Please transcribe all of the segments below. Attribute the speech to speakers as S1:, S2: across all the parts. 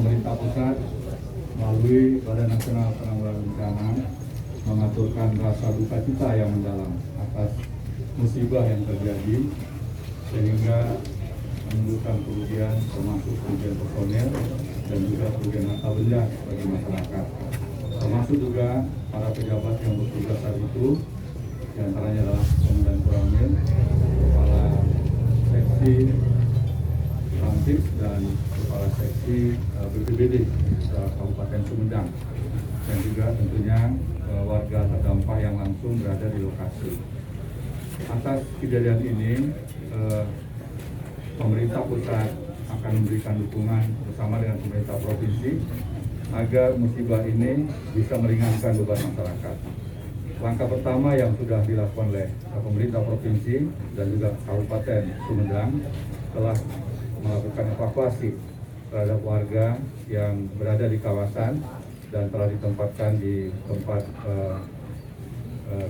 S1: pemerintah pusat melalui Badan Nasional Penanggulangan Bencana mengaturkan rasa duka cita yang mendalam atas musibah yang terjadi sehingga menimbulkan kerugian termasuk kerugian personil dan juga kerugian harta benda bagi masyarakat, termasuk juga para pejabat yang bertugas saat itu, diantaranya adalah Komandan Koramil, Kepala Seksi Lantik dan Kepala Seksi BPBD Kabupaten Sumedang, dan juga tentunya warga terdampak yang langsung berada di lokasi. Atas kejadian ini, pemerintah pusat akan memberikan dukungan bersama dengan pemerintah provinsi agar musibah ini bisa meringankan beban masyarakat. Langkah pertama yang sudah dilakukan oleh pemerintah provinsi dan juga Kabupaten Sumedang telah melakukan evakuasi terhadap warga yang berada di kawasan dan telah ditempatkan di tempat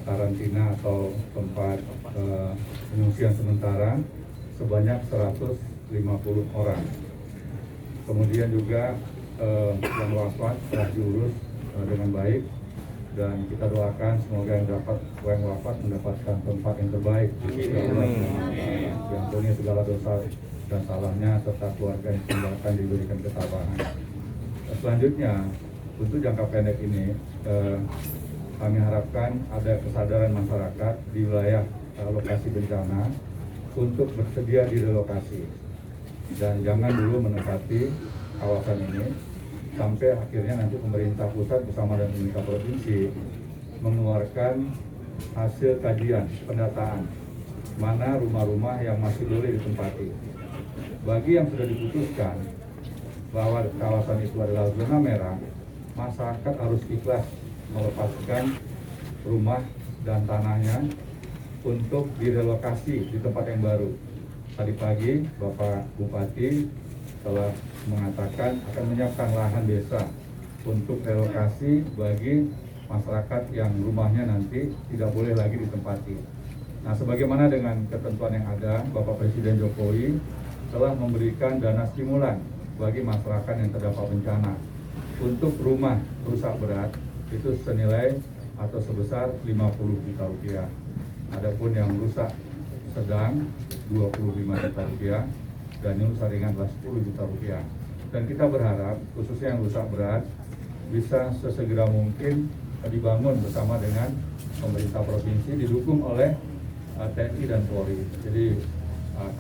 S1: karantina atau tempat pengungsian sementara sebanyak 150 orang. Kemudian juga yang wafat telah diurus dengan baik, dan kita doakan semoga yang wafat mendapatkan tempat yang terbaik. Diampuni segala dosa dan salahnya serta keluarga yang ditinggalkan diberikan ketabahan. Selanjutnya, untuk jangka pendek ini kami harapkan ada kesadaran masyarakat di wilayah lokasi bencana untuk bersedia direlokasi dan jangan dulu mendekati kawasan ini sampai akhirnya nanti pemerintah pusat bersama dengan pemerintah provinsi mengeluarkan hasil kajian pendataan mana rumah-rumah yang masih boleh ditempati. Bagi yang sudah diputuskan bahwa kawasan itu adalah zona merah, masyarakat harus ikhlas melepaskan rumah dan tanahnya untuk direlokasi di tempat yang baru. Tadi pagi Bapak Bupati telah mengatakan akan menyiapkan lahan desa untuk relokasi bagi masyarakat yang rumahnya nanti tidak boleh lagi ditempati. Nah, sebagaimana dengan ketentuan yang ada, Bapak Presiden Jokowi telah memberikan dana stimulan bagi masyarakat yang terdampak bencana. Untuk rumah rusak berat itu senilai atau sebesar 50 juta rupiah. Adapun yang rusak sedang 25 juta rupiah dan yang rusak ringan adalah 10 juta rupiah. Dan kita berharap khususnya yang rusak berat bisa sesegera mungkin dibangun bersama dengan pemerintah provinsi didukung oleh TNI dan Polri. Jadi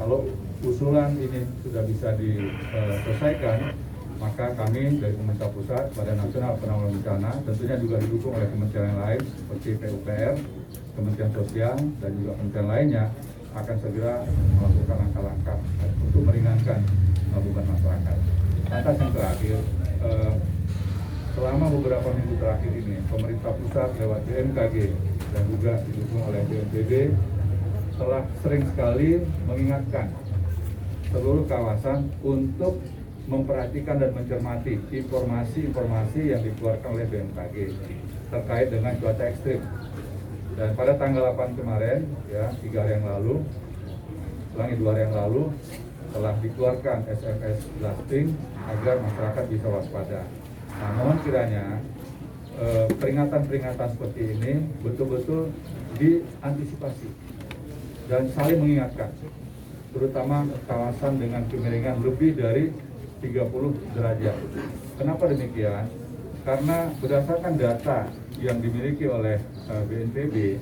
S1: kalau usulan ini sudah bisa diselesaikan, maka kami dari pemerintah pusat, Badan Nasional Penanggulangan Bencana, tentunya juga didukung oleh kementerian lain seperti PUPR, Kementerian Sosial, dan juga kementerian lainnya akan segera melakukan langkah-langkah untuk meringankan beban masyarakat. Lantas yang terakhir, selama beberapa minggu terakhir ini, pemerintah pusat lewat BMKG dan juga didukung oleh BNPB telah sering sekali mengingatkan seluruh kawasan untuk memperhatikan dan mencermati informasi-informasi yang dikeluarkan oleh BMKG terkait dengan cuaca ekstrim. Dan pada tanggal 8 kemarin, ya 3 hari yang lalu, selangi 2 hari yang lalu, telah dikeluarkan SMS blasting agar masyarakat bisa waspada. Nah, mohon kiranya peringatan-peringatan seperti ini betul-betul diantisipasi dan saling mengingatkan, terutama kawasan dengan kemiringan lebih dari 30 derajat. Kenapa demikian? Karena berdasarkan data yang dimiliki oleh BNPB,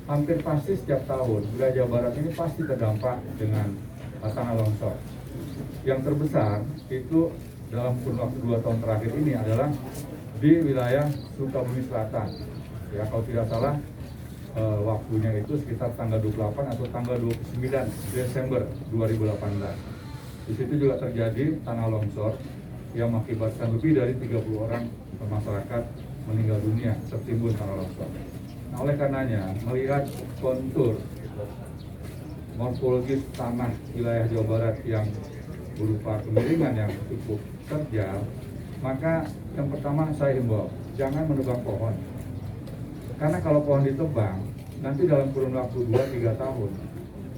S1: hampir pasti setiap tahun wilayah Jawa Barat ini pasti terdampak dengan tanah longsor. Yang terbesar itu dalam kurun waktu 2 tahun terakhir ini adalah di wilayah Sukabumi Selatan. Ya, kalau tidak salah waktunya itu sekitar tanggal 28 atau tanggal 29 Desember 2018. Di situ juga terjadi tanah longsor yang mengakibatkan lebih dari 30 orang masyarakat meninggal dunia tertimbun tanah longsor. Nah, oleh karenanya melihat kontur morfologis tanah wilayah Jawa Barat yang berupa kemiringan yang cukup terjal, maka yang pertama saya himbau jangan menebang pohon. Karena kalau pohon ditebang, nanti dalam kurun waktu 2-3 tahun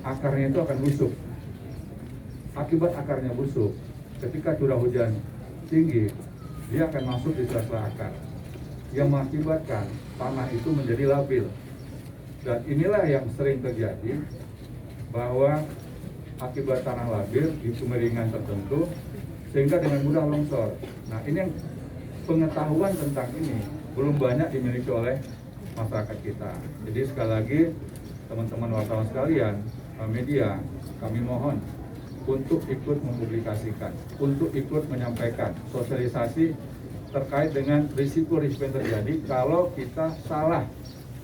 S1: akarnya itu akan busuk. Akibat akarnya busuk, ketika curah hujan tinggi, dia akan masuk di sela-sela akar yang mengakibatkan tanah itu menjadi labil. Dan inilah yang sering terjadi, bahwa akibat tanah labil di kemiringan tertentu sehingga dengan mudah longsor. Nah, ini yang pengetahuan tentang ini belum banyak dimiliki oleh masyarakat kita. Jadi sekali lagi teman-teman wartawan sekalian, media, kami mohon untuk ikut mempublikasikan, untuk ikut menyampaikan sosialisasi terkait dengan risiko-risiko yang terjadi kalau kita salah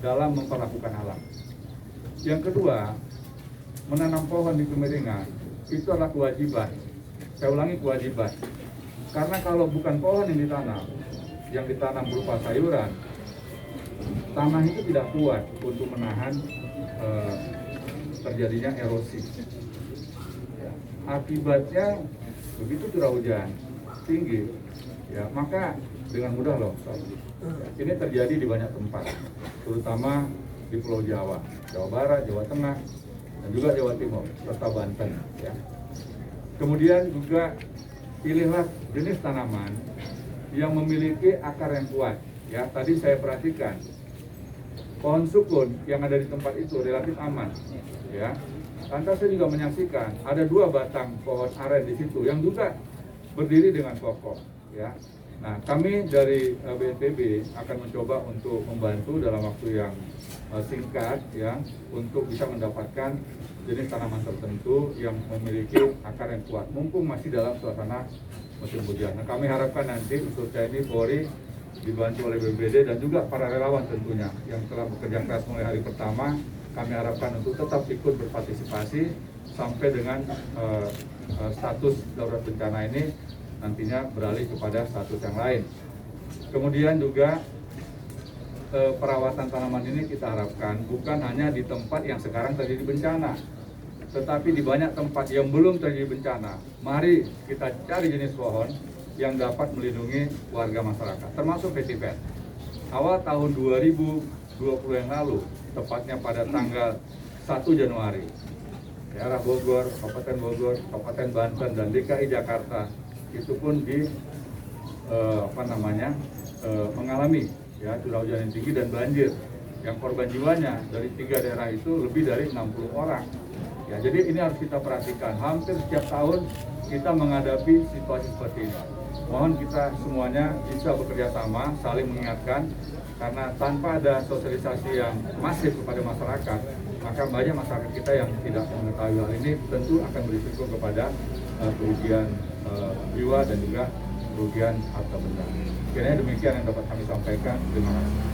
S1: dalam memperlakukan alam. Yang kedua, menanam pohon di kemiringan itu adalah kewajiban. Saya ulangi, kewajiban. Karena kalau bukan pohon yang ditanam berupa sayuran, tanah itu tidak kuat untuk menahan terjadinya erosi. Ya, akibatnya begitu curah hujan tinggi, ya maka dengan mudah longsor. Ini terjadi di banyak tempat, terutama di Pulau Jawa, Jawa Barat, Jawa Tengah, dan juga Jawa Timur serta Banten. Ya. Kemudian juga pilihlah jenis tanaman yang memiliki akar yang kuat. Ya, tadi saya perhatikan pohon sukun yang ada di tempat itu relatif aman. Ya, lantas saya juga menyaksikan ada 2 batang pohon aren di situ yang juga berdiri dengan kokoh. Ya, nah kami dari BNPB akan mencoba untuk membantu dalam waktu yang singkat, ya, untuk bisa mendapatkan jenis tanaman tertentu yang memiliki akar yang kuat, mumpung masih dalam suasana musim hujan. Nah, kami harapkan nanti unsur TNI, Polri dibantu oleh BPBD dan juga para relawan tentunya yang telah bekerja keras mulai hari pertama, kami harapkan untuk tetap ikut berpartisipasi sampai dengan status darurat bencana ini nantinya beralih kepada status yang lain. Kemudian juga perawatan tanaman ini kita harapkan bukan hanya di tempat yang sekarang terjadi bencana, tetapi di banyak tempat yang belum terjadi bencana. Mari kita cari jenis pohon yang dapat melindungi warga masyarakat, termasuk vetiver. Awal tahun 2020 yang lalu, tepatnya pada tanggal 1 Januari, daerah Bogor, Kabupaten Banten, dan DKI Jakarta itu pun mengalami curah hujan yang tinggi dan banjir. Yang korban jiwanya dari 3 daerah itu lebih dari 60 orang. Ya, jadi ini harus kita perhatikan. Hampir setiap tahun kita menghadapi situasi seperti ini. Mohon kita semuanya bisa bekerja sama, saling mengingatkan, karena tanpa ada sosialisasi yang masif kepada masyarakat, maka banyak masyarakat kita yang tidak mengetahui hal ini tentu akan berisiko kepada kerugian jiwa dan juga kerugian harta benda. Kiranya demikian yang dapat kami sampaikan. Terima kasih.